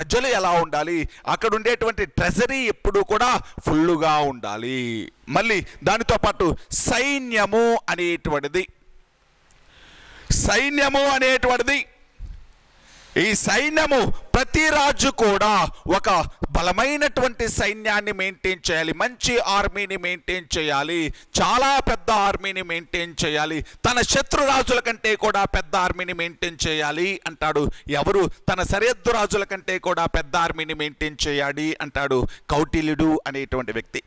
ప్రజలు ఎలా ఉండాలి, అక్కడ ఉండేటువంటి ట్రెజరీ ఎప్పుడు కూడా ఫుల్లుగా ఉండాలి. మళ్ళీ దానితో పాటు సైన్యము అనేటువంటిది, ఈ సైన్యము ప్రతి రాజు కూడా ఒక బలమైనటువంటి సైన్యాన్ని మెయింటైన్ చేయాలి, మంచి ఆర్మీని మెయింటైన్ చేయాలి, చాలా పెద్ద ఆర్మీని మెయింటైన్ చేయాలి, తన శత్రు రాజుల కంటే కూడా పెద్ద ఆర్మీని మెయింటైన్ చేయాలి అంటాడు. ఎవరు? తన సరిహద్దు రాజుల కంటే కూడా పెద్ద ఆర్మీని మెయింటైన్ చేయాలి అంటాడు కౌటిల్యుడు అనేటువంటి వ్యక్తి.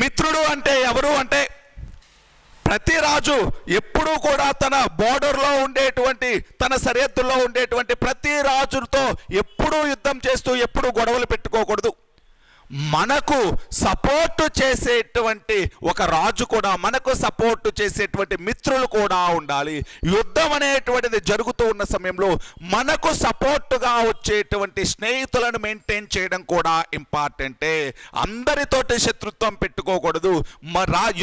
మిత్రుడు అంటే ఎవరు అంటే, ప్రతి రాజు ఎప్పుడూ కూడా తన బోర్డర్లో ఉండేటువంటి, తన సరిహద్దుల్లో ఉండేటువంటి ప్రతి రాజుతో ఎప్పుడూ యుద్ధం చేస్తూ ఎప్పుడూ గొడవలు పెట్టుకోకూడదు. మనకు సపోర్టు చేసేటువంటి ఒక రాజు కూడా, మనకు సపోర్టు చేసేటువంటి మిత్రులు కూడా ఉండాలి. యుద్ధం అనేటువంటిది జరుగుతూ ఉన్న సమయంలో మనకు సపోర్టుగా వచ్చేటువంటి స్నేహితులను మెయింటైన్ చేయడం కూడా ఇంపార్టెంటే. అందరితోటి శత్రుత్వం పెట్టుకోకూడదు.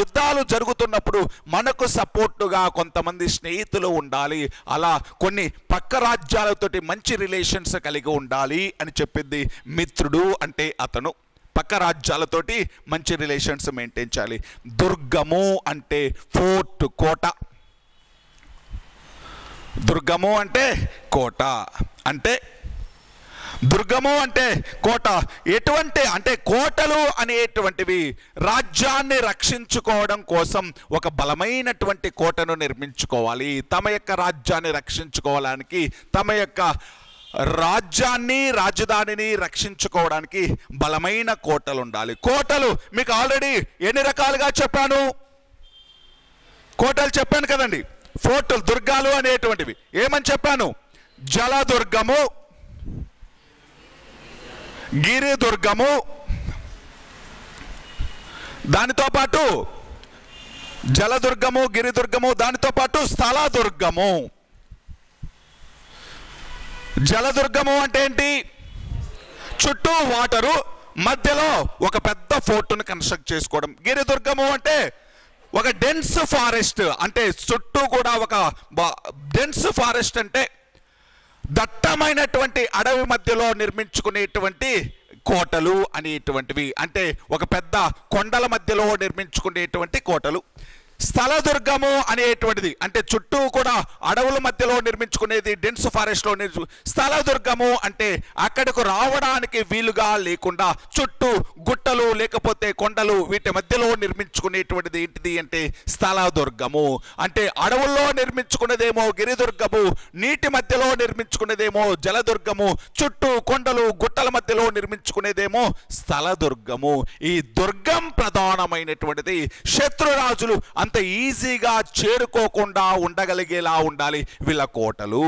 యుద్ధాలు జరుగుతున్నప్పుడు మనకు సపోర్టుగా కొంతమంది స్నేహితులు ఉండాలి. అలా కొన్ని పక్క రాజ్యాలతోటి మంచి రిలేషన్స్ కలిగి ఉండాలి అని చెప్పింది. మిత్రుడు అంటే అతను పక్క రాజ్యాలతోటి మంచి రిలేషన్స్ మెయింటైన్ చేయాలి. దుర్గము అంటే ఫోర్ట్, కోట. దుర్గము అంటే కోట, అంటే దుర్గము అంటే కోట. ఎటువంటి అంటే కోటలు అనేటువంటివి రాజ్యాన్ని రక్షించుకోవడం కోసం ఒక బలమైనటువంటి కోటను నిర్మించుకోవాలి. తమ యొక్క రాజ్యాన్ని రక్షించుకోవడానికి, తమ యొక్క రాజ్యాన్ని, రాజధానిని రక్షించుకోవడానికి బలమైన కోటలు ఉండాలి. కోటలు మీకు ఆల్రెడీ ఎన్ని రకాలుగా చెప్పాను? కోటలు చెప్పాను కదండి. ఫోర్టులు, దుర్గాలు అనేటువంటివి ఏమని చెప్పాను? జలదుర్గము, గిరిదుర్గము, దానితో పాటు జలదుర్గము, గిరిదుర్గము, దానితో పాటు స్థలదుర్గము. జలదుర్గము అంటే ఏంటి? చుట్టూ వాటరు, మధ్యలో ఒక పెద్ద ఫోర్టును కన్స్ట్రక్ట్ చేసుకోవడం. గిరిదుర్గము అంటే ఒక డెన్స్ ఫారెస్ట్, అంటే చుట్టూ కూడా ఒక డెన్స్ ఫారెస్ట్ అంటే దట్టమైనటువంటి అడవి మధ్యలో నిర్మించుకునేటువంటి కోటలు అనేటువంటివి, అంటే ఒక పెద్ద కొండల మధ్యలో నిర్మించుకునేటువంటి కోటలు. స్థలదుర్గము అనేటువంటిది అంటే చుట్టూ కూడా అడవుల మధ్యలో నిర్మించుకునేది, డెన్స్ ఫారెస్ట్లో స్థలదుర్గము అంటే అక్కడకు రావడానికి వీలుగా లేకుండా చుట్టూ గుట్టలు లేకపోతే కొండలు, వీటి మధ్యలో నిర్మించుకునేటువంటిది ఏంటిది అంటే స్థలదుర్గము. అంటే అడవుల్లో నిర్మించుకునేదేమో గిరిదుర్గము, నీటి మధ్యలో నిర్మించుకునేదేమో జలదుర్గము, చుట్టూ కొండలు గుట్టల మధ్యలో నిర్మించుకునేదేమో స్థలదుర్గము. ఈ దుర్గం ప్రధానమైనటువంటిది. శత్రురాజులు అంత ఈజీగా చేరుకోకుండా ఉండగలిగేలా ఉండాలి వీళ్ళ కోటలు.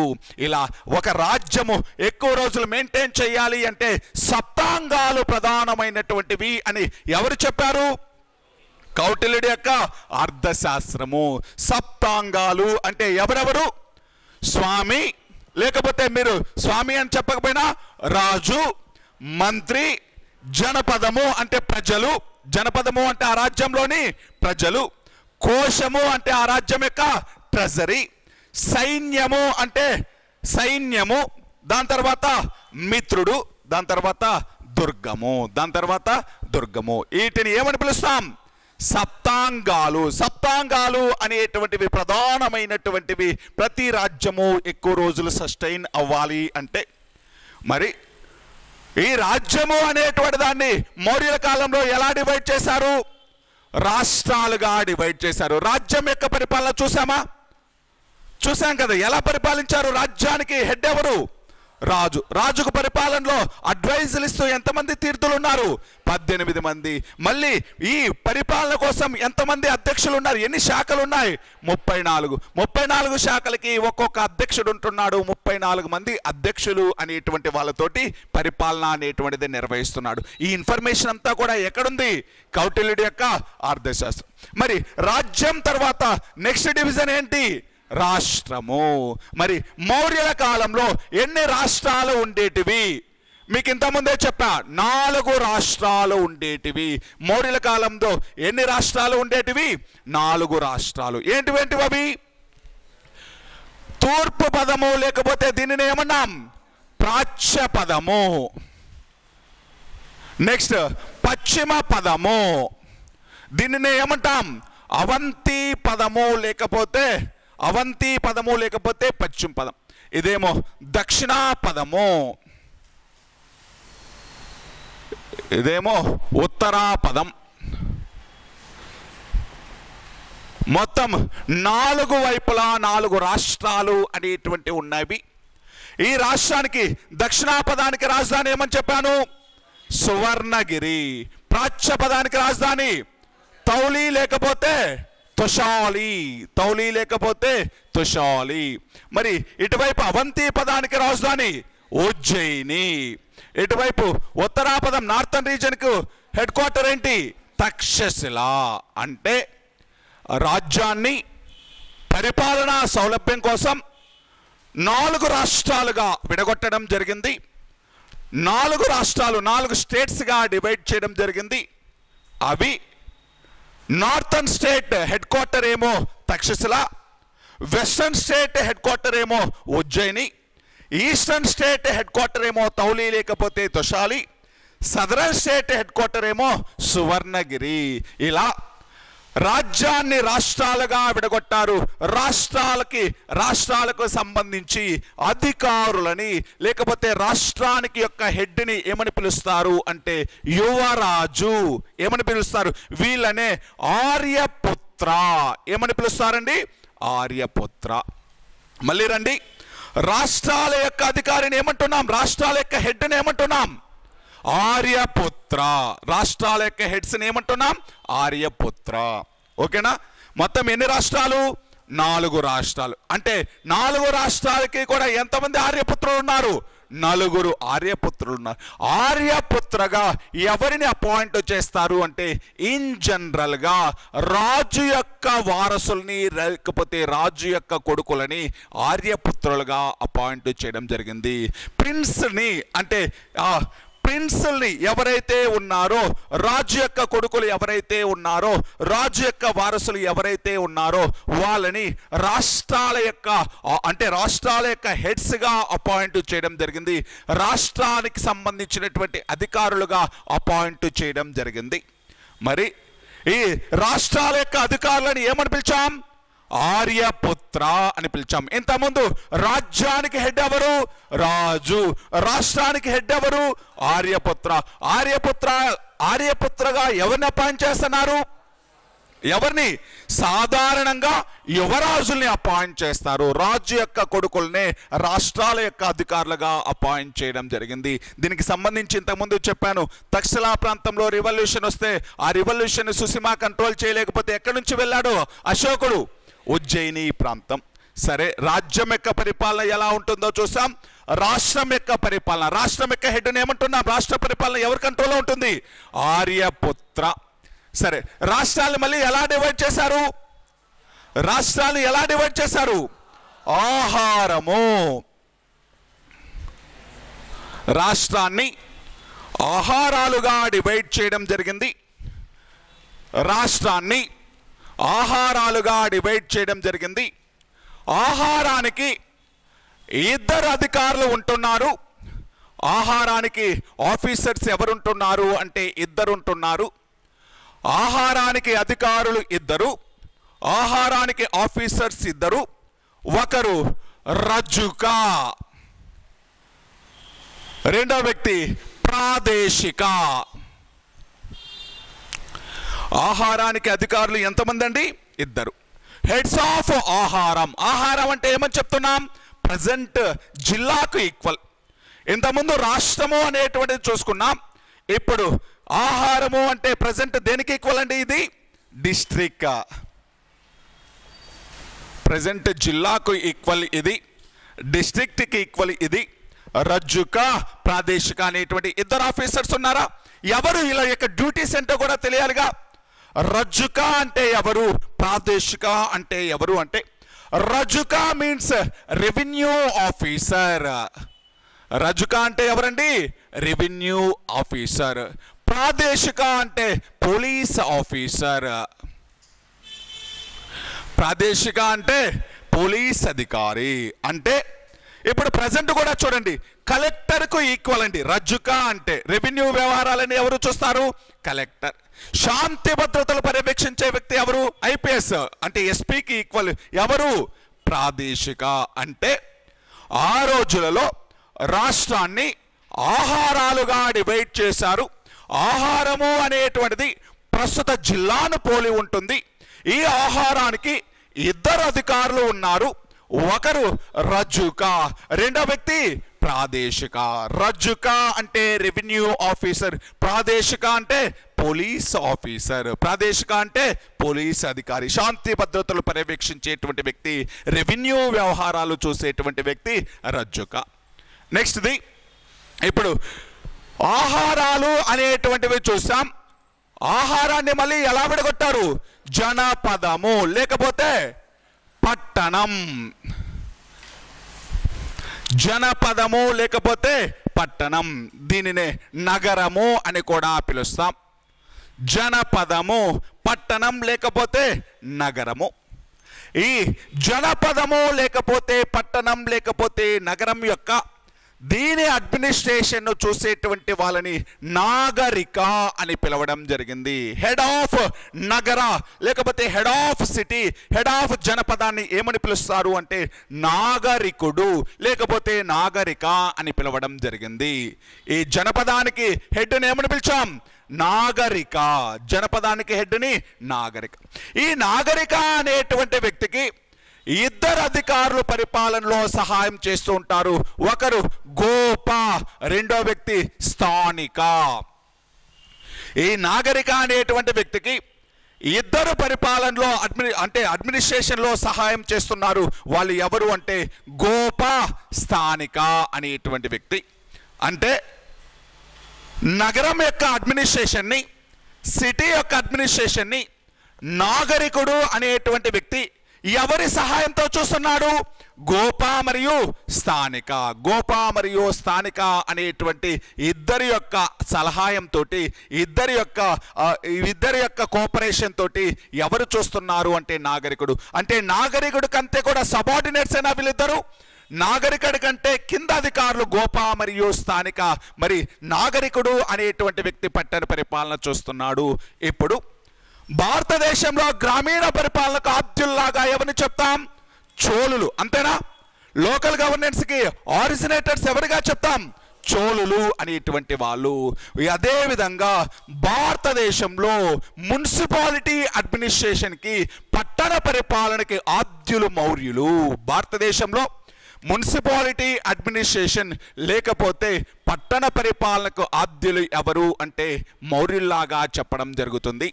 ఇలా ఒక రాజ్యము ఎక్కువ రోజులు మెయింటైన్ చేయాలి అంటే సప్తాంగాలు ప్రధానమైనటువంటివి అని ఎవరు చెప్పారు? కౌటిల్యుడి యొక్క అర్థశాస్త్రము. సప్తాంగాలు అంటే ఎవరెవరు? స్వామి, లేకపోతే మీరు స్వామి అని చెప్పకపోయినా రాజు, మంత్రి, జనపదము అంటే ప్రజలు, జనపదము అంటే ఆ రాజ్యంలోని ప్రజలు, కోశము అంటే ఆ రాజ్యం యొక్క ట్రెజరీ, సైన్యము అంటే సైన్యము, దాని తర్వాత మిత్రుడు, దాని తర్వాత దుర్గము, దాని తర్వాత దుర్గము. వీటిని ఏమని పిలుస్తాం? సప్తాంగాలు. సప్తాంగాలు అనేటువంటివి ప్రధానమైనటువంటివి. ప్రతి రాజ్యము ఎక్కువ రోజులు సస్టైన్ అవ్వాలి అంటే. మరి ఈ రాజ్యము అనేటువంటి దాన్ని మౌర్యుల కాలంలో ఎలా డివైడ్ చేశారు? రాష్ట్రాలుగా డివైడ్ చేశారు. రాజ్యం యొక్క పరిపాలన చూసాం కదా. ఎలా పరిపాలించారు? రాజ్యానికి హెడ్ ఎవరు? రాజు. రాజుకు పరిపాలనలో అడ్వైజులు ఇస్తూ ఎంతమంది తీర్థులు ఉన్నారు? 18 మంది. మళ్ళీ ఈ పరిపాలన కోసం ఎంతమంది అధ్యక్షులు ఉన్నారు? ఎన్ని శాఖలు ఉన్నాయి? 34. 34 శాఖలకి ఒక్కొక్క అధ్యక్షుడు ఉంటున్నాడు. 34 మంది అధ్యక్షులు అనేటువంటి వాళ్ళతోటి పరిపాలన అనేటువంటిది నిర్వహిస్తున్నాడు. ఈ ఇన్ఫర్మేషన్ అంతా కూడా ఎక్కడుంది? కౌటిల్యుడి యొక్క అర్థశాస్త్రం. మరి రాజ్యం తర్వాత నెక్స్ట్ డివిజన్ ఏంటి? రాష్ట్రము. మరి మౌర్యుల కాలంలో ఎన్ని రాష్ట్రాలు ఉండేటివి? మీకు ఇంతకుముందే చెప్పా, 4 రాష్ట్రాలు ఉండేటివి. మౌర్యుల కాలంలో ఎన్ని రాష్ట్రాలు ఉండేటివి? 4 రాష్ట్రాలు. ఏంటివి అవి? తూర్పు పదము, లేకపోతే దీనిని ఏమన్నాం? ప్రాచ్య పదము. నెక్స్ట్ పశ్చిమ పదము. దీనిని ఏమంటాం? అవంతి పదము లేకపోతే పశ్చిమ పదం. ఇదేమో దక్షిణ పదము, ఇదేమో ఉత్తర పదం. మొత్తం 4 వైపులా 4 రాష్ట్రాలు అనేటువంటి ఉన్నవి. ఈ రాష్ట్రానికి దక్షిణ పదానికి రాజధాని ఏమని చెప్పాను? సువర్ణగిరి. ప్రాచ్య పదానికి రాజధాని తౌలి లేకపోతే తొషాలి. మరి ఇటువైపు అవంతి పదానికి రాజధాని ఉజ్జయిని. ఇటువైపు ఉత్తరాపదం నార్థన్ రీజన్కు హెడ్ క్వార్టర్ ఏంటి? తక్షశిల. అంటే రాజ్యాన్ని పరిపాలనా సౌలభ్యం కోసం 4 రాష్ట్రాలుగా విడగొట్టడం జరిగింది. 4 రాష్ట్రాలు 4 స్టేట్స్గా డివైడ్ చేయడం జరిగింది. అవి నార్థన్ స్టేట్ హెడ్ క్వార్టర్ ఏమో Takshashila, western state headquarter ఏమో Ujjayini, eastern state headquarter ఏమో తౌలి లేకపోతే Toshali, southern state headquarter ఏమో సువర్ణగిరి. ఇలా రాజ్యాన్ని రాష్ట్రాలుగా విడగొట్టారు. రాష్ట్రాలకు సంబంధించి అధికారులని లేకపోతే రాష్ట్రానికి యొక్క హెడ్ని ఏమని పిలుస్తారు అంటే యువరాజు. ఏమని పిలుస్తారు? వీళ్ళనే ఆర్యపుత్ర. ఏమని పిలుస్తారండి? ఆర్యపుత్ర. మళ్ళీ రండి, రాష్ట్రాల యొక్క అధికారిని ఏమంటున్నాం? రాష్ట్రాల యొక్క హెడ్ని ఏమంటున్నాం? ఆర్యపుత్ర. రాష్ట్రాల యొక్క హెడ్స్ని ఏమంటున్నాం? ఆర్యపుత్ర. ఓకేనా? మొత్తం ఎన్ని రాష్ట్రాలు? 4 రాష్ట్రాలు. అంటే 4 రాష్ట్రాలకి కూడా ఎంతమంది ఆర్యపుత్రులు ఉన్నారు? 4 ఆర్యపుత్రులు ఉన్నారు. ఆర్యపుత్రగా ఎవరిని అపాయింట్ చేస్తారు అంటే ఇన్ జనరల్గా రాజు యొక్క వారసుల్ని లేకపోతే రాజు యొక్క కొడుకులని ఆర్యపుత్రులుగా అపాయింట్ చేయడం జరిగింది. ప్రిన్స్ని అంటే ప్రిన్స్ని ఎవరైతే ఉన్నారో, రాజు యొక్క కొడుకులు ఎవరైతే ఉన్నారో, రాజు యొక్క వారసులు ఎవరైతే ఉన్నారో వాళ్ళని రాష్ట్రాల యొక్క హెడ్స్గా అపాయింట్ చేయడం జరిగింది. రాష్ట్రానికి సంబంధించినటువంటి అధికారులుగా అపాయింట్ చేయడం జరిగింది. మరి ఈ రాష్ట్రాల యొక్క అధికారులను ఏమని పిలిచాం? ఆర్యపుత్ర అని పిలిచాం. ఇంతకుముందు రాజ్యానికి హెడ్ ఎవరు? రాజు. రాష్ట్రానికి హెడ్ ఎవరు? ఆర్యపుత్ర. ఆర్యపుత్రగా ఎవరిని అపాయింట్ చేస్తున్నారు? ఎవరిని? సాధారణంగా యువరాజుల్ని అపాయింట్ చేస్తారు. రాజు యొక్క కొడుకుల్ని రాష్ట్రాల యొక్క అధికారులుగా అపాయింట్ చేయడం జరిగింది. దీనికి సంబంధించి ఇంతకుముందు చెప్పాను, తక్షశిలా ప్రాంతంలో రివల్యూషన్ వస్తే ఆ రివల్యూషన్ సుసిమా కంట్రోల్ చేయలేకపోతే ఎక్కడి నుంచి వెళ్ళాడు? అశోకుడు. ఉజ్జయిని ప్రాంతం. సరే, రాజ్యం యొక్క పరిపాలన ఎలా ఉంటుందో చూసాం. రాష్ట్రం యొక్క హెడ్ని ఏమంటున్నాం? రాష్ట్ర పరిపాలన ఎవరి కంట్రోల్లో ఉంటుంది? ఆర్యపుత్ర. సరే, రాష్ట్రాలు మళ్ళీ ఎలా డివైడ్ చేశారు? ఆహారము. రాష్ట్రాన్ని ఆహారాలుగా డివైడ్ చేయడం జరిగింది. ఆహారానికి 2 అధికారులు ఉంటున్నారు. ఆహారానికి ఆఫీసర్స్ ఎవరుంటున్నారు అంటే 2 ఉంటున్నారు. ఆహారానికి అధికారులు 2, ఆహారానికి ఆఫీసర్స్ 2. ఒకరు రజుక, రెండో వ్యక్తి ప్రాదేశిక. ఆహారానికి అధికారులు ఎంతమంది అండి? 2. హెడ్స్ ఆఫ్ ఆహారం. ఆహారం అంటే ఏమని చెప్తున్నాం? ప్రజెంట్ జిల్లాకు ఈక్వల్. ఇంతకుముందు రాష్ట్రము అనేటువంటిది చూసుకున్నాం. ఇప్పుడు ఆహారము అంటే ప్రజెంట్ దేనికి ఈక్వల్ అండి? ఇది డిస్ట్రిక్ట్. ప్రజెంట్ జిల్లాకు ఈక్వల్ ఇది, డిస్ట్రిక్ట్కి ఈక్వల్ ఇది. రజ్జుక, ప్రాదేశిక అనేటువంటి 2 ఆఫీసర్స్ ఉన్నారా? ఎవరు? ఇలా యొక్క డ్యూటీస్ ఏంటో కూడా తెలియాలిగా. రజ్జుక అంటే ఎవరు? ప్రాదేశిక అంటే ఎవరు? అంటే రజ్జుక మీన్స్ రెవెన్యూ ఆఫీసర్. రజ్జుక అంటే ఎవరండి? Revenue officer. ప్రాదేశిక అంటే పోలీస్ ఆఫీసర్. ప్రాదేశిక అంటే పోలీస్ అధికారి. అంటే ఇప్పుడు ప్రజెంట్ కూడా చూడండి, కలెక్టర్కు ఈక్వల్ అండి రజ్జుక అంటే. రెవెన్యూ వ్యవహారాలని ఎవరు చూస్తారు? కలెక్టర్. శాంతి భద్రతలు పర్యవేక్షించే వ్యక్తి ఎవరు? ఐపీఎస్ అంటే ఎస్పీకి ఈక్వల్ ఎవరు? ప్రాదేశిక. అంటే ఆ రోజులలో రాష్ట్రాన్ని ఆహారాలుగా డివైడ్ చేశారు. ఆహారము అనేటువంటిది ప్రస్తుత జిల్లాను పోలి ఉంటుంది. ఈ ఆహారానికి ఇద్దరు అధికారులు ఉన్నారు. ఒకరు రజ్జుక, రెండో వ్యక్తి ప్రాదేశిక. రజ్జుక అంటే రెవెన్యూ ఆఫీసర్, ప్రాదేశిక అంటే పోలీస్ ఆఫీసర్. ప్రాదేశిక అంటే పోలీస్ అధికారి. శాంతి భద్రతలు పర్యవేక్షించేటువంటి వ్యక్తి, రెవెన్యూ వ్యవహారాలు చూసేటువంటి వ్యక్తి రజ్జుక. నెక్స్ట్ది ఇప్పుడు ఆహారాలు అనేటువంటివి చూసాం. ఆహారాన్ని మళ్ళీ ఎలా విడగొట్టారు? జనపదము లేకపోతే పట్టణం. జనపదము లేకపోతే పట్టణం, దీనినే నగరము అని కూడా పిలుస్తాం. జనపదము, పట్టణం లేకపోతే నగరము. ఈ జనపదము లేకపోతే పట్టణం లేకపోతే నగరం యొక్క దీని అడ్మినిస్ట్రేషన్ చూసేటువంటి వాళ్ళని నాగరిక అని పిలవడం జరిగింది. హెడ్ ఆఫ్ నగర లేకపోతే head of city, head of జనపదాన్ని ఏమని పిలుస్తారు అంటే నాగరికుడు లేకపోతే నాగరిక అని పిలవడం జరిగింది. ఈ జనపదానికి హెడ్ని ఏమని పిలిచాం? నాగరిక. జనపదానికి హెడ్ని నాగరిక. ఈ నాగరిక అనేటువంటి వ్యక్తికి ఇద్దరు అధికారులు పరిపాలనలో సహాయం చేస్తూ ఉంటారు. ఒకరు గోప, రెండో వ్యక్తి స్థానిక. ఈ నాగరిక అనేటువంటి వ్యక్తికి ఇద్దరు పరిపాలనలో అడ్మినిస్ట్రేషన్లో సహాయం చేస్తున్నారు. వాళ్ళు ఎవరు అంటే గోప, స్థానిక అనేటువంటి వ్యక్తి. అంటే నగరం యొక్క అడ్మినిస్ట్రేషన్ని, సిటీ యొక్క అడ్మినిస్ట్రేషన్ని నాగరికుడు అనేటువంటి వ్యక్తి ఎవరి సహాయంతో చూస్తున్నాడు? గోప మరియు స్థానిక. గోప మరియు స్థానిక అనేటువంటి ఇద్దరి యొక్క సలహాయంతో, ఇద్దరి యొక్క కోఆపరేషన్ తోటి ఎవరు చూస్తున్నారు అంటే నాగరికుడు. అంటే నాగరికుడి కంటే కూడా సబార్డినేట్స్ అయినా వీళ్ళిద్దరు. నాగరికుడి కంటే కింద అధికారులు గోప మరియు స్థానిక. మరి నాగరికుడు అనేటువంటి వ్యక్తి పట్టణ పరిపాలన చూస్తున్నాడు. ఇప్పుడు భారతదేశంలో గ్రామీణ పరిపాలనకు ఆద్యుల్లాగా ఎవరిని చెప్తాం? చోళులు. అంతేనా? లోకల్ గవర్నెన్స్కి ఆరిజినేటర్స్ ఎవరిగా చెప్తాం? చోళులు అనేటువంటి వాళ్ళు. అదే విధంగా భారతదేశంలో మున్సిపాలిటీ అడ్మినిస్ట్రేషన్కి, పట్టణ పరిపాలనకి ఆద్యులు మౌర్యులు. భారతదేశంలో మున్సిపాలిటీ అడ్మినిస్ట్రేషన్ లేకపోతే పట్టణ పరిపాలనకు ఆద్యులు ఎవరు అంటే మౌర్యుల్లాగా చెప్పడం జరుగుతుంది.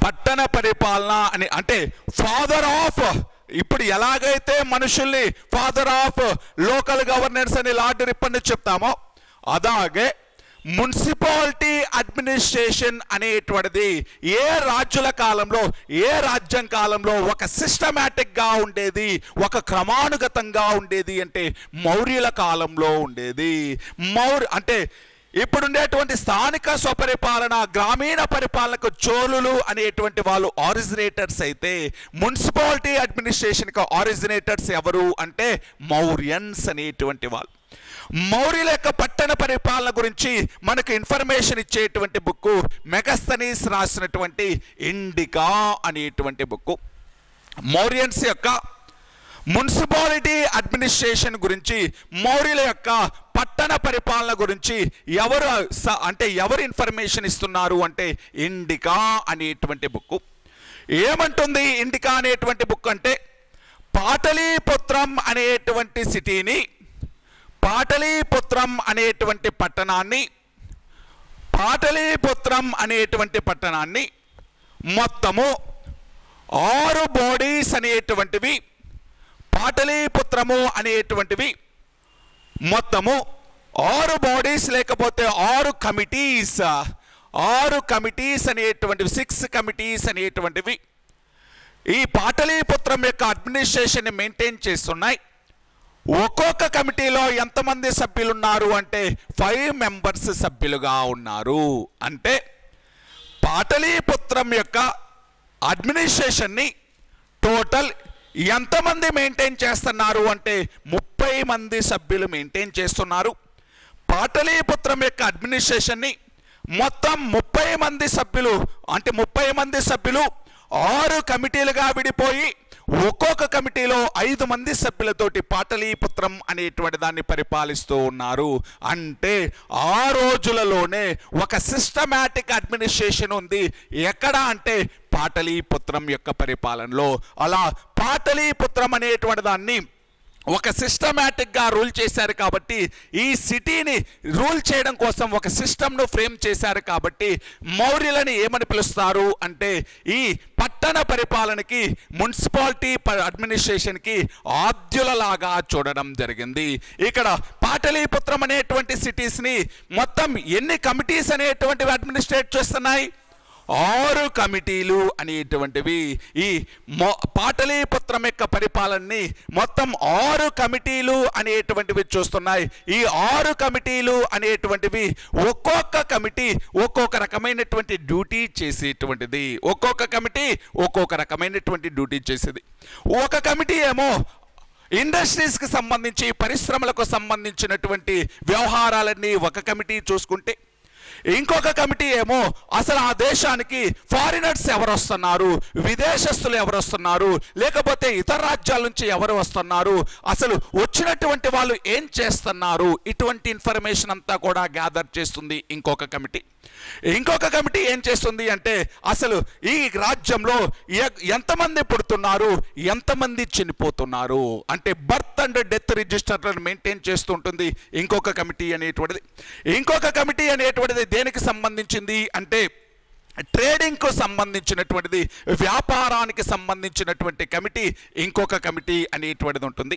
పట్టణ పరిపాలన అని అంటే ఫాదర్ ఆఫ్, ఇప్పుడు ఎలాగైతే మనుషుల్ని ఫాదర్ ఆఫ్ లోకల్ గవర్నెన్స్ అని లార్డ్ రిప్పన్ చెప్తామో, అలాగే మున్సిపాలిటీ అడ్మినిస్ట్రేషన్ అనేటువంటిది ఏ రాజుల కాలంలో, ఏ రాజ్యం కాలంలో ఒక సిస్టమేటిక్గా ఉండేది, ఒక క్రమానుగతంగా ఉండేది అంటే మౌర్యుల కాలంలో ఉండేది. అంటే ఇప్పుడుండేటువంటి స్థానిక స్వపరిపాలన, గ్రామీణ పరిపాలనకు చోళులు అనేటువంటి వాళ్ళు ఆరిజినేటర్స్ అయితే, మున్సిపాలిటీ అడ్మినిస్ట్రేషన్కి ఆరిజినేటర్స్ ఎవరు అంటే మౌర్యన్స్ అనేటువంటి వాళ్ళు. మౌర్యుల యొక్క పట్టణ పరిపాలన గురించి మనకు ఇన్ఫర్మేషన్ ఇచ్చేటువంటి బుక్ మెగస్తనీస్ రాసినటువంటి ఇండికా అనేటువంటి బుక్. మౌర్యన్స్ యొక్క మున్సిపాలిటీ అడ్మినిస్ట్రేషన్ గురించి, మౌర్యుల యొక్క పట్టణ పరిపాలన గురించి ఎవరు ఇన్ఫర్మేషన్ ఇస్తున్నారు అంటే ఇండికా అనేటువంటి బుక్. ఏమంటుంది ఇండికా అనేటువంటి బుక్ అంటే పాటలీపుత్రం అనేటువంటి సిటీని, పాటలీపుత్రం అనేటువంటి పట్టణాన్ని మొత్తము 6 బాడీస్ అనేటువంటివి, పాటలీపుత్రము అనేటువంటివి మొత్తము 6 బాడీస్ లేకపోతే 6 కమిటీస్ అనేటువంటివి, 6 కమిటీస్ అనేటువంటివి ఈ పాటలీపుత్రం యొక్క అడ్మినిస్ట్రేషన్ మెయింటైన్ చేస్తున్నాయి. ఒక్కొక్క కమిటీలో ఎంతమంది సభ్యులు ఉన్నారు అంటే 5 మెంబర్స్ సభ్యులుగా ఉన్నారు. అంటే పాటలీపుత్రం యొక్క అడ్మినిస్ట్రేషన్ని టోటల్ ఎంతమంది మెయింటైన్ చేస్తున్నారు అంటే 30 మంది సభ్యులు మెయింటైన్ చేస్తున్నారు. పాటలీపుత్రం యొక్క అడ్మినిస్ట్రేషన్ని మొత్తం 30 మంది సభ్యులు అంటే 30 మంది సభ్యులు 6 కమిటీలుగా విడిపోయి ఒక్కొక్క కమిటీలో 5 మంది సభ్యులతోటి పాటలీపుత్రం అనేటువంటి దాన్ని పరిపాలిస్తూ ఉన్నారు. అంటే ఆ రోజులలోనే ఒక సిస్టమాటిక్ అడ్మినిస్ట్రేషన్ ఉంది. ఎక్కడ అంటే పాటలీపుత్రం యొక్క పరిపాలనలో. అలా పాటలీపుత్రం అనేటువంటి దాన్ని ఒక సిస్టమాటిక్గా రూల్ చేశారు కాబట్టి, ఈ సిటీని రూల్ చేయడం కోసం ఒక సిస్టమ్ను ఫ్రేమ్ చేశారు కాబట్టి మౌర్యులని ఏమని పిలుస్తారు అంటే ఈ పట్టణ పరిపాలనకి మున్సిపాలిటీ అడ్మినిస్ట్రేషన్కి ఆద్యులలాగా చూడడం జరిగింది. ఇక్కడ పాటలీపుత్రం అనేటువంటి సిటీస్ని మొత్తం ఎన్ని కమిటీస్ అనేటువంటివి అడ్మినిస్ట్రేట్ చేస్తున్నాయి? 6 కమిటీలు అనేటువంటివి ఈ పాటలీపుత్రం యొక్క పరిపాలనని మొత్తం 6 కమిటీలు అనేటువంటివి చూస్తున్నాయి. ఈ 6 కమిటీలు అనేటువంటివి ఒక్కొక్క కమిటీ ఒక్కొక్క రకమైనటువంటి డ్యూటీ చేసేటువంటిది. ఒక్కొక్క కమిటీ ఒక్కొక్క రకమైనటువంటి డ్యూటీ చేసేది. ఒక కమిటీ ఏమో ఇండస్ట్రీస్కి సంబంధించి పరిశ్రమలకు సంబంధించినటువంటి వ్యవహారాలన్నీ ఒక కమిటీ చూసుకుంటే, ఇంకొక కమిటీ ఏమో అసలు ఆ దేశానికి ఫారినర్స్ ఎవరు వస్తున్నారు, విదేశస్తులు ఎవరు వస్తున్నారు, లేకపోతే ఇతర రాజ్యాల నుంచి ఎవరు వస్తున్నారు, అసలు వచ్చినటువంటి వాళ్ళు ఏం చేస్తున్నారు, ఇటువంటి ఇన్ఫర్మేషన్ అంతా కూడా గ్యాదర్ చేస్తుంది ఇంకొక కమిటీ. ఇంకొక కమిటీ ఏం చేస్తుంది అంటే అసలు ఈ రాజ్యంలో ఎంతమంది పుడుతున్నారు, ఎంతమంది చనిపోతున్నారు అంటే బర్త్ అండ్ డెత్ రిజిస్టర్లను మెయింటైన్ చేస్తుంటుంది ఇంకొక కమిటీ అనేటువంటిది. ఇంకొక కమిటీ అనేటువంటిది దేనికి సంబంధించింది అంటే ట్రేడింగ్కు సంబంధించినటువంటిది, వ్యాపారానికి సంబంధించినటువంటి కమిటీ ఇంకొక కమిటీ అనేటువంటిది ఉంటుంది.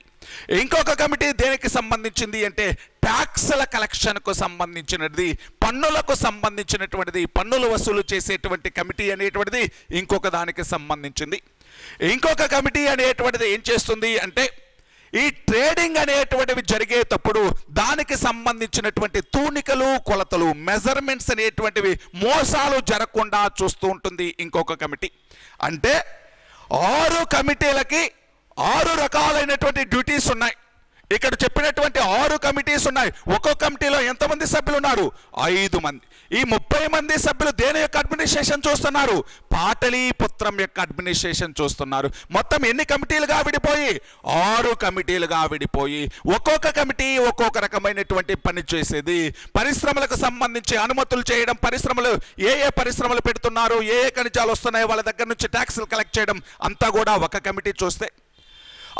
ఇంకొక కమిటీ దేనికి సంబంధించింది అంటే ట్యాక్స్ల కలెక్షన్కు సంబంధించినది, పన్నులకు సంబంధించినటువంటిది, పన్నులు వసూలు చేసేటువంటి కమిటీ అనేటువంటిది ఇంకొక దానికి సంబంధించింది. ఇంకొక కమిటీ అనేటువంటిది ఏం చేస్తుంది అంటే ఈ ట్రేడింగ్ అనేటువంటివి జరిగేటప్పుడు దానికి సంబంధించినటువంటి తూనికలు కొలతలు మెజర్మెంట్స్ అనేటువంటివి మోసాలు జరగకుండా చూస్తూ ఉంటుంది ఇంకొక కమిటీ. అంటే 6 కమిటీలకి 6 రకాలైనటువంటి డ్యూటీస్ ఉన్నాయి. ఇక్కడ చెప్పినటువంటి 6 కమిటీస్ ఉన్నాయి. ఒక్కొక్క కమిటీలో ఎంతమంది సభ్యులు ఉన్నారు? 5 మంది. ఈ 30 మంది సభ్యులు దేని యొక్క అడ్మినిస్ట్రేషన్ చూస్తున్నారు? పాటలీపుత్రం యొక్క అడ్మినిస్ట్రేషన్ చూస్తున్నారు. మొత్తం ఎన్ని కమిటీలుగా విడిపోయి? 6 కమిటీలుగా విడిపోయి ఒక్కొక్క కమిటీ ఒక్కొక్క రకమైనటువంటి పని చేసేది. పరిశ్రమలకు సంబంధించి అనుమతులు చేయడం, పరిశ్రమలు ఏ పరిశ్రమలు పెడుతున్నారు, ఏ ఖనిజాలు వస్తున్నాయో వాళ్ళ దగ్గర నుంచి ట్యాక్సులు కలెక్ట్ చేయడం అంతా కూడా ఒక కమిటీ చూస్తే,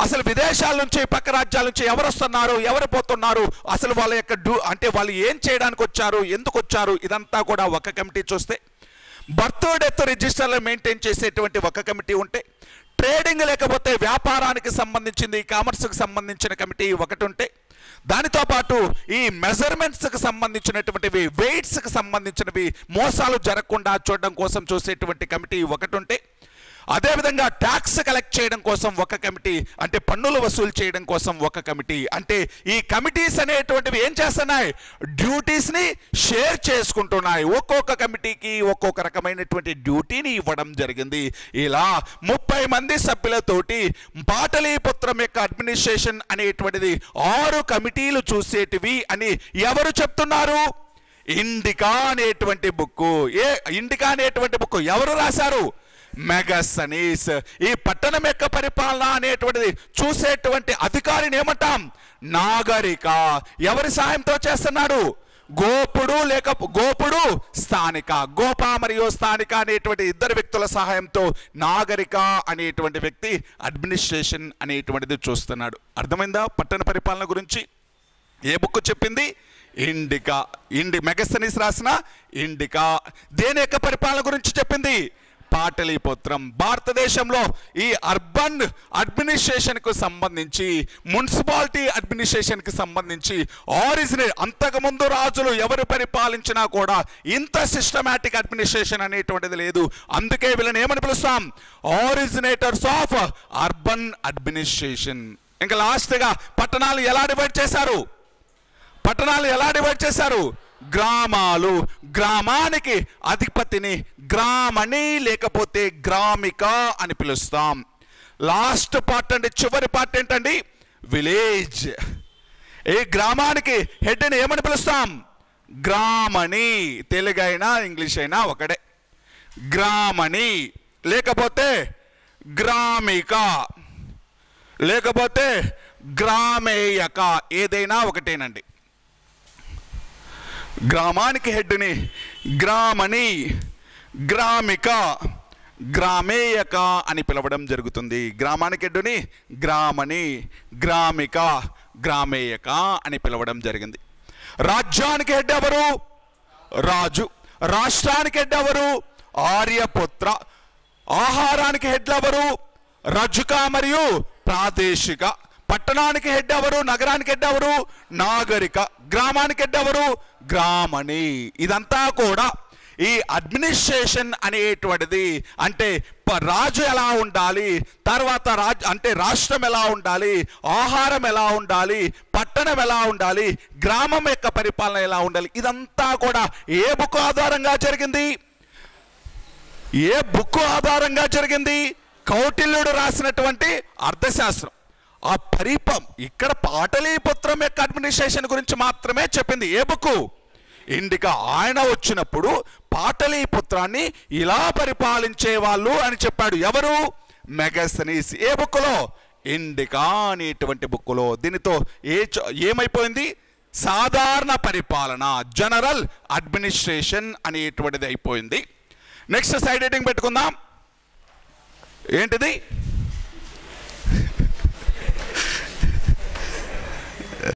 అసలు విదేశాల నుంచి పక్క రాజ్యాల నుంచి ఎవరు వస్తున్నారు, ఎవరు పోతున్నారు, అసలు వాళ్ళ యొక్క అంటే వాళ్ళు ఏం చేయడానికి వచ్చారు, ఎందుకు వచ్చారు, ఇదంతా కూడా ఒక కమిటీ చూస్తే, బర్త్ డెత్ రిజిస్టర్లు మెయింటైన్ చేసేటువంటి ఒక కమిటీ ఉంటే, ట్రేడింగ్ లేకపోతే వ్యాపారానికి సంబంధించింది, కామర్స్కి సంబంధించిన కమిటీ ఒకటి ఉంటే, దానితో పాటు ఈ మెజర్మెంట్స్కి సంబంధించినటువంటివి, వెయిట్స్కి సంబంధించినవి మోసాలు జరగకుండా చూడడం కోసం చూసేటువంటి కమిటీ ఒకటి ఉంటే, అదేవిధంగా ట్యాక్స్ కలెక్ట్ చేయడం కోసం ఒక కమిటీ, అంటే పన్నులు వసూలు చేయడం కోసం ఒక కమిటీ. అంటే ఈ కమిటీస్ అనేటువంటివి ఏం చేస్తున్నాయి? డ్యూటీస్ని షేర్ చేసుకుంటున్నాయి. ఒక్కొక్క కమిటీకి ఒక్కొక్క రకమైనటువంటి డ్యూటీని ఇవ్వడం జరిగింది. ఇలా 30 మంది సభ్యులతోటి పాటలీపుత్రం యొక్క అడ్మినిస్ట్రేషన్ అనేటువంటిది 6 కమిటీలు చూసేటివి అని ఎవరు చెప్తున్నారు? ఇండికా అనేటువంటి బుక్కు. ఇండికా అనేటువంటి బుక్ ఎవరు రాశారు? మెగస్తనీస్. ఈ పట్టణం యొక్క పరిపాలన అనేటువంటిది చూసేటువంటి అధికారిని ఏమంటాం? నాగరిక. ఎవరి సహాయంతో చేస్తున్నాడు? గోపుడు స్థానిక. గోప మరియు స్థానిక అనేటువంటి 2 వ్యక్తుల సహాయంతో నాగరిక అనేటువంటి వ్యక్తి అడ్మినిస్ట్రేషన్ అనేటువంటిది చూస్తున్నాడు. అర్థమైందా పట్టణ పరిపాలన గురించి? ఏ బుక్ చెప్పింది? ఇండికా. మెగస్తనీస్ రాసిన ఇండికా. దేని యొక్క పరిపాలన గురించి చెప్పింది? పాటలీపుత్రం. భారతదేశంలో ఈ అర్బన్ అడ్మినిస్ట్రేషన్కు సంబంధించి, మున్సిపాలిటీ అడ్మినిస్ట్రేషన్కి సంబంధించి ఆరిజినేట్ అంతకుముందు రాజులు ఎవరు పరిపాలించినా కూడా ఇంత సిస్టమాటిక్ అడ్మినిస్ట్రేషన్ అనేటువంటిది లేదు. అందుకే వీళ్ళని ఏమని పిలుస్తాం? ఆరిజినేటర్స్ ఆఫ్ అర్బన్ అడ్మినిస్ట్రేషన్. ఇంకా లాస్ట్గా పట్టణాలు ఎలా డివైడ్ చేశారు? గ్రామాలు. గ్రామానికి అధిపతిని గ్రామణి లేకపోతే గ్రామిక అని పిలుస్తాం. లాస్ట్ పార్ట్ అండి, చివరి పార్ట్ ఏంటండి? విలేజ్. ఈ గ్రామానికి హెడ్ని ఏమని పిలుస్తాం? గ్రామణి. తెలుగు అయినా ఇంగ్లీష్ అయినా ఒకటే. గ్రామణి, లేకపోతే గ్రామిక, లేకపోతే గ్రామేయక, ఏదైనా ఒకటేనండి. గ్రామానికి హెడ్ని గ్రామణి, గ్రామిక, గ్రామేయక అని పిలవడం జరుగుతుంది. గ్రామానికి హెడ్ని గ్రామణి, గ్రామిక, గ్రామేయక అని పిలవడం జరిగింది. రాజ్యానికి హెడ్ ఎవరు? రాజు. రాష్ట్రానికి హెడ్ ఎవరు? ఆర్యపుత్ర. ఆహారానికి హెడ్ ఎవరు? రజుక మరియు ప్రాదేశిక. పట్టణానికి హెడ్ ఎవరు? నగరానికి హెడ్ ఎవరు? నాగరిక. గ్రామానికి హెడ్ ఎవరు? గ్రామణి. ఇదంతా కూడా ఈ అడ్మినిస్ట్రేషన్ అనేటువంటిది అంటే రాజు ఎలా ఉండాలి, తర్వాత రాష్ట్రం ఎలా ఉండాలి, ఆహారం ఎలా ఉండాలి, పట్టణం ఎలా ఉండాలి, గ్రామం యొక్క పరిపాలన ఎలా ఉండాలి, ఇదంతా కూడా ఏ బుక్ ఆధారంగా జరిగింది? ఏ బుక్ ఆధారంగా జరిగింది? కౌటిల్యుడు రాసినటువంటి అర్థశాస్త్రం. ఆ ఇక్కడ పాటలీపుత్రం యొక్క అడ్మినిస్ట్రేషన్ గురించి మాత్రమే చెప్పింది. ఏ బుక్? ఇండికా. ఆయన వచ్చినప్పుడు పాటలీపుత్రాన్ని ఇలా పరిపాలించే వాళ్ళు అని చెప్పాడు. ఎవరు? మెగస్తనీస్. ఏ బుక్లో? ఇండికా అనేటువంటి బుక్లో. దీనితో ఏమైపోయింది? సాధారణ పరిపాలన, జనరల్ అడ్మినిస్ట్రేషన్ అనేటువంటిది అయిపోయింది. నెక్స్ట్ సైడ్ హెడ్డింగ్ పెట్టుకుందాం. ఏంటిది?